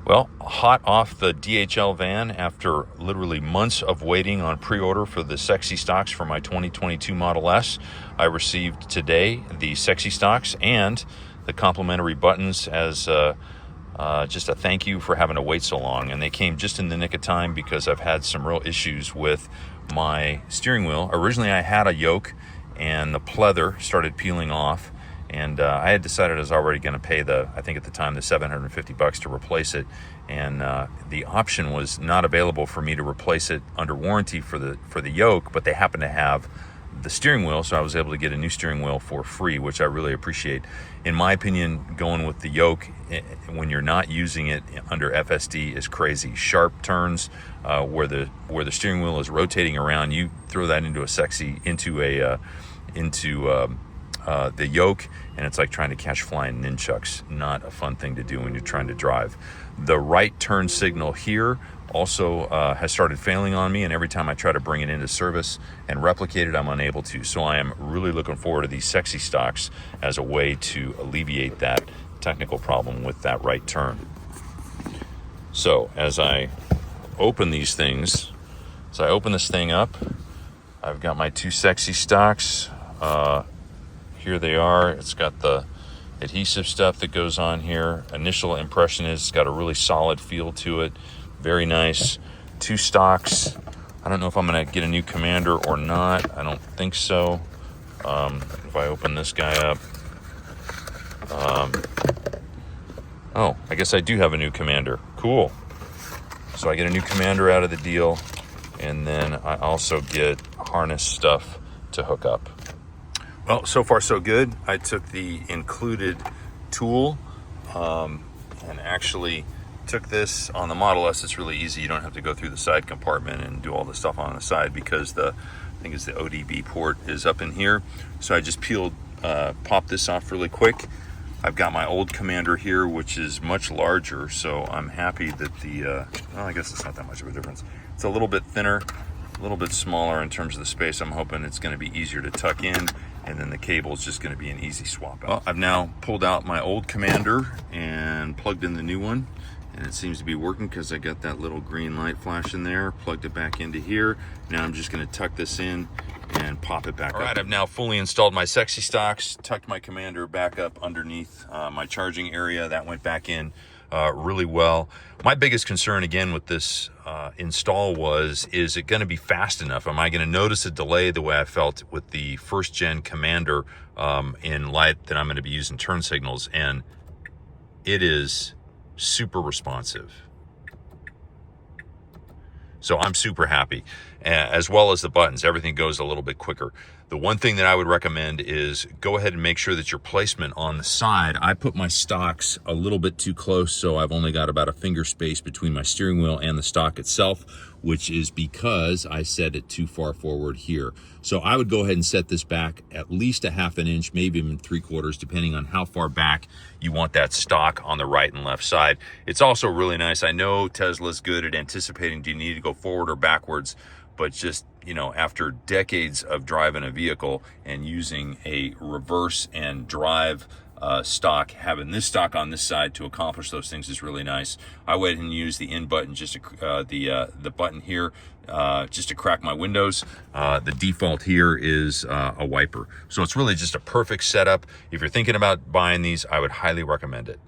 Well, hot off the DHL van after literally months of waiting on pre-order for the Sexy Stocks for my 2022 Model S, I received today the Sexy Stocks and the complimentary buttons as just a thank you for having to wait so long. And they came just in the nick of time because I've had some real issues with my steering wheel. Originally, I had a yoke and the pleather started peeling off. And I had decided I was already going to pay I think at the time, the $750 to replace it. And the option was not available for me to replace it under warranty for the yoke, but they happened to have the steering wheel, so I was able to get a new steering wheel for free, which I really appreciate. In my opinion, going with the yoke when you're not using it under FSD is crazy. Sharp turns where the steering wheel is rotating around, you throw that into the yoke, and it's like trying to catch flying nunchucks. Not a fun thing to do when you're trying to drive. The right turn signal here also has started failing on me, and every time I try to bring it into service and replicate it, I'm unable to. So I am really looking forward to these Sexy Stocks as a way to alleviate that technical problem with that right turn. So as I open these things, this thing up, I've got my two Sexy Stocks. Here they are. It's got the adhesive stuff that goes on here. Initial impression is it's got a really solid feel to it. Very nice. Two stocks. I don't know if I'm going to get a new commander or not. I don't think so. If I open this guy up. Oh, I guess I do have a new commander. Cool. So I get a new commander out of the deal. And then I also get harness stuff to hook up. Well, so far so good. I took the included tool and actually took this on the Model S. It's really easy. You don't have to go through the side compartment and do all the stuff on the side because I think it's the ODB port is up in here. So I just popped this off really quick. I've got my old commander here, which is much larger. So I'm happy that well, I guess it's not that much of a difference. It's a little bit thinner, a little bit smaller in terms of the space. I'm hoping it's going to be easier to tuck in, and then the cable is just going to be an easy swap out. Well, I've now pulled out my old commander and plugged in the new one, and it seems to be working because I got that little green light flashing there. Plugged it back into here. Now I'm just going to tuck this in and pop it back up. All right, I've now fully installed my Sexy Stocks, tucked my commander back up underneath my charging area. That went back in really well. My biggest concern again with this install is it going to be fast enough? Am I going to notice a delay the way I felt with the first gen Commander in light that I'm going to be using turn signals? And it is super responsive. So I'm super happy, as well as the buttons. Everything goes a little bit quicker. The one thing that I would recommend is go ahead and make sure that your placement on the side, I put my stocks a little bit too close, so I've only got about a finger space between my steering wheel and the stock itself, which is because I set it too far forward here. So I would go ahead and set this back at least a half an inch, maybe even 3/4, depending on how far back you want that stock on the right and left side. It's also really nice. I know Tesla's good at anticipating, do you need to go forward or backwards? But just, after decades of driving a vehicle and using a reverse and drive stock, having this stock on this side to accomplish those things is really nice. I went and used the in button, just to, the button here, just to crack my windows. The default here is a wiper. So it's really just a perfect setup. If you're thinking about buying these, I would highly recommend it.